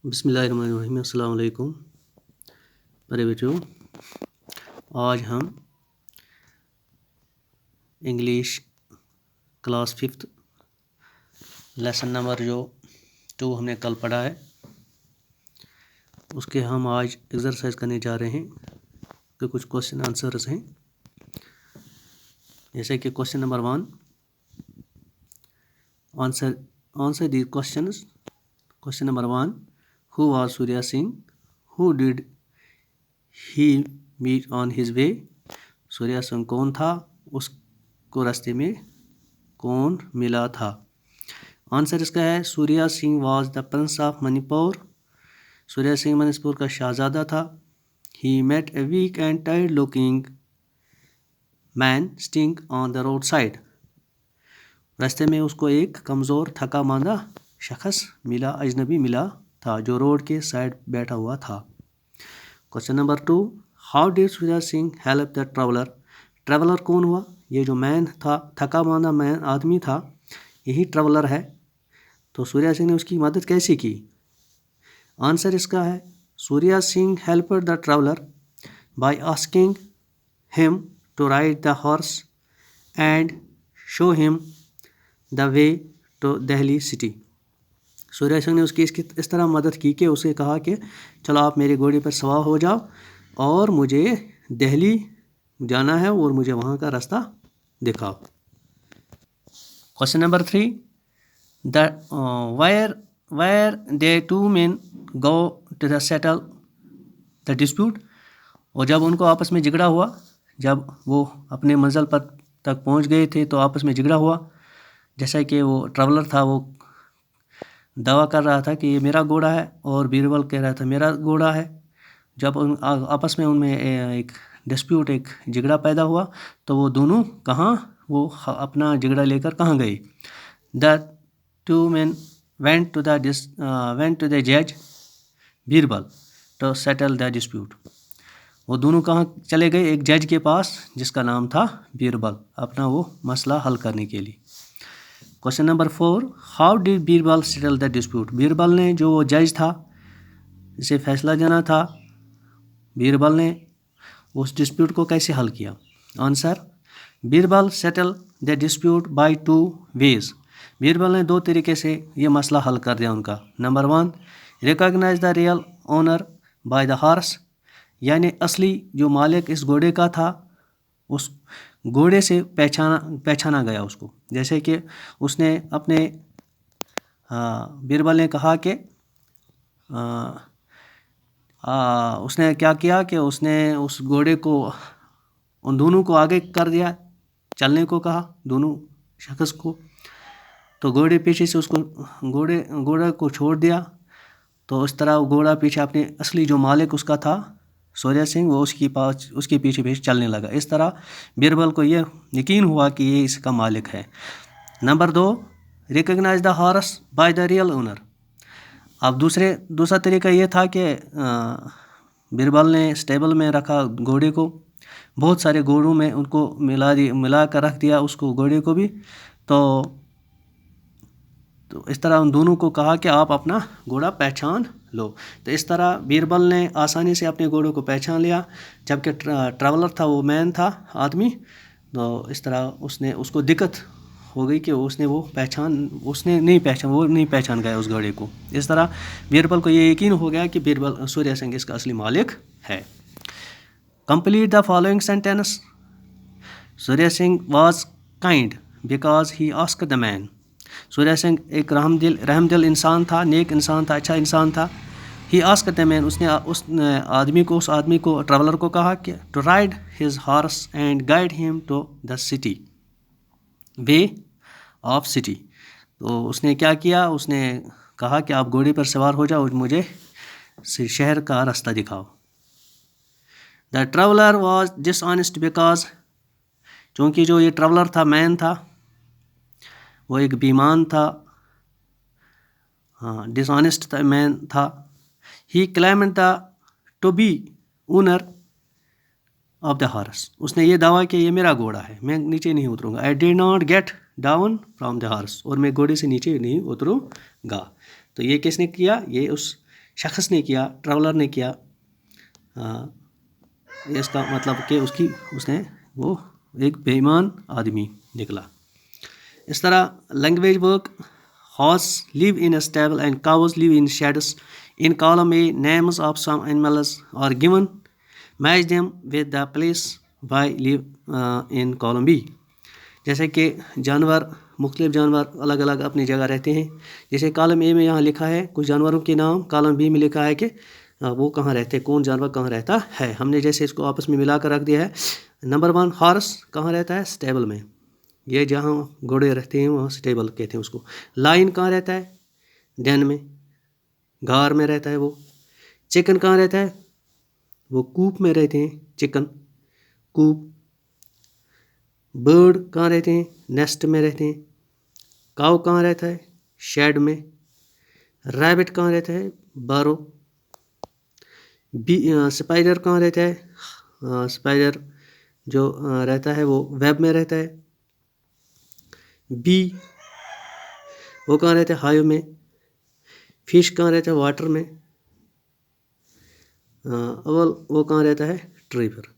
بسم اللہ الرحمن الرحیم. السلام علیکم پیارے بچوں. آج ہم انگلش کلاس 5 لیسن نمبر جو 2 ہم نے کل پڑھا ہے اس کے ہم آج ایکسرسائز کرنے جا رہے ہیں کہ کچھ کوشچن آنسرز ہیں. جیسے کہ question number 1 answer the questions. Question number 1 Who was Surya Singh? Who did he meet on his way? سوریہ سنگھ کون تھا؟ اس کو راستے میں کون ملا تھا؟ آنسر اس کا ہے Surya Singh was the prince of Manipur. Surya Singh منی پور کا شہزادہ تھا. He met a weak and tired looking man sitting on the roadside. راستے میں اس کو ایک کمزور تھکا ماندہ شخص ملا، اجنبی ملا تھا جو روڈ کے سائڈ بیٹھا ہوا تھا. Question number 2 how did Surya Singh help the traveller. Traveller کون ہوا؟ یہ جو مین تھا، تھکا ماندہ مین آدمی تھا، یہی ٹریولر ہے. تو سوریہ سنگھ نے اس کی مدد کیسے کی؟ آنسر اس کا ہے Surya Singh helped the traveller by asking him to ride the horse and show him the way to Delhi city. Surya Singh نے اس کی اس طرح مدد کی کہ اسے کہا کہ چلو آپ میرے گھوڑے پر سوار ہو جاؤ اور مجھے دہلی جانا ہے اور مجھے وہاں کا راستہ دکھاؤ. Question number 3 where they two men go to the settle the dispute. اور جب ان کو آپس میں جھگڑا ہوا، جب وہ اپنے منزل پر تک پہنچ گئے تھے تو آپس میں جھگڑا ہوا. جیسا کہ وہ ٹریولر تھا، وہ دعویٰ کر رہا تھا کہ یہ میرا گھوڑا ہے اور بیربل کہہ رہا تھا میرا گھوڑا ہے. جب آپس میں ان میں ایک ڈسپیوٹ، ایک جھگڑا پیدا ہوا تو وہ دونوں وہ اپنا جھگڑا لے کر کہاں گئے؟ The two man went to the judge Birbal to settle the dispute. وہ دونوں کہاں چلے گئے؟ ایک جج کے پاس جس کا نام تھا بیربل، اپنا وہ مسئلہ حل کرنے کے لیے. Question number 4 how did Birbal settle the dispute. Birbal نے، جو وہ جج تھا جسے فیصلہ دینا تھا، بیربل نے اس ڈسپیوٹ کو کیسے حل کیا؟ Answer Birbal settle the dispute by 2 ways. Birbal نے 2 طریقے سے یہ مسئلہ حل کر دیا ان کا. Number 1 recognise the real owner by the horse. یعنی اصلی جو مالک اس گھوڑے کا تھا اس گھوڑے سے پہچانا گیا اس کو. جیسے کہ اس نے اپنے بیربل نے کہا کہ اس نے کیا کیا کہ اس نے اس گھوڑے کو، ان دونوں کو آگے کر دیا، چلنے کو کہا دونوں شخص کو. تو گھوڑے پیچھے سے اس کو گھوڑے کو چھوڑ دیا. تو اس طرح وہ گھوڑا پیچھے اپنے اصلی جو مالک اس کا تھا سوریہ سنگھ، وہ اس کے پیچھے چلنے لگا. اس طرح بیربل کو یہ یقین ہوا کہ یہ اس کا مالک ہے. Number 2 recognise the horse by the real owner. اب دوسرا طریقہ یہ تھا کہ بیربل نے اسٹیبل میں رکھا گھوڑے کو، بہت سارے گھوڑوں میں ان کو ملا کر رکھ دیا اس کو، گھوڑے کو بھی. تو اس طرح ان دونوں کو کہا کہ آپ اپنا گھوڑا پہچان لو. تو اس طرح بیربل نے آسانی سے اپنے گھوڑے کو پہچان لیا، جبکہ ٹریولر تھا، وہ مین تھا آدمی. تو اس طرح اس کو دقت ہو گئی کہ وہ نہیں پہچان گیا اس گھوڑے کو. اس طرح بیربل کو یہ یقین ہو گیا کہ سوریہ سنگھ اس کا اصلی مالک ہے. Complete the following sentence. Surya Singh was kind because he asked the man. Surya Singh ایک رحم دل انسان تھا، نیک انسان تھا، اچھا انسان تھا. ہی آسکڈ دا مین. اس آدمی کو ٹریولر کو کہا کہ to ride his horse and guide him to the city way of city. تو اس نے کیا کیا؟ اس نے کہا کہ آپ گھوڑے پر سوار ہو جاؤ اور مجھے شہر کا راستہ دکھاؤ. The traveller was dishonest because, چونکہ جو یہ ٹریولر تھا، مین تھا، وہ ایک بیمان تھا، ڈس آنیسٹ مین تھا. He claimed the to be owner of the horse. اس نے یہ دعویٰ کہ یہ میرا گھوڑا ہے، میں نیچے نہیں اتروں گا. I did not get down from the horse. اور میں گھوڑے سے نیچے نہیں اتروں گا. تو یہ کس نے کیا؟ یہ اس شخص نے کیا, ٹریولر نے کیا, اس کا مطلب کہ اس نے وہ ایک بے ایمان آدمی نکلا. اس طرح language work, horse live in stable and cows live in sheds. In column A names of some animals are given, match them with the place by live in column B. جیسے کہ جانور, مختلف جانور الگ الگ اپنی جگہ رہتے ہیں. جیسے کالم اے میں یہاں لکھا ہے کچھ جانوروں کے نام, کالم بی میں لکھا ہے کہ وہ کہاں رہتے ہیں, کون جانور کہاں رہتا ہے. ہم نے جیسے اس کو آپس میں ملا کر رکھ دیا ہے. نمبر 1 ہارس کہاں رہتا ہے, اسٹیبل میں. یہ جہاں گھوڑے رہتے ہیں وہاں اسٹیبل کہتے ہیں اس کو. لائن کہاں رہتا ہے, ڈین میں, غار میں رہتا ہے وہ. چکن کہاں رہتا ہے, وہ کوپ میں رہتے ہیں, چکن کوپ. برڈ کہاں رہتے ہیں, نیسٹ میں رہتے ہیں. کاؤ کہاں رہتا ہے, شیڈ میں. ریبٹ کہاں رہتا ہے, بارو. اسپائڈر کہاں رہتا ہے, اسپائڈر جو رہتا ہے وہ ویب میں رہتا ہے. بی وہ کہاں رہتا ہے, ہائیو میں. فش کہاں رہتا ہے, واٹر میں. اول وہ کہاں رہتا ہے, ٹری پر.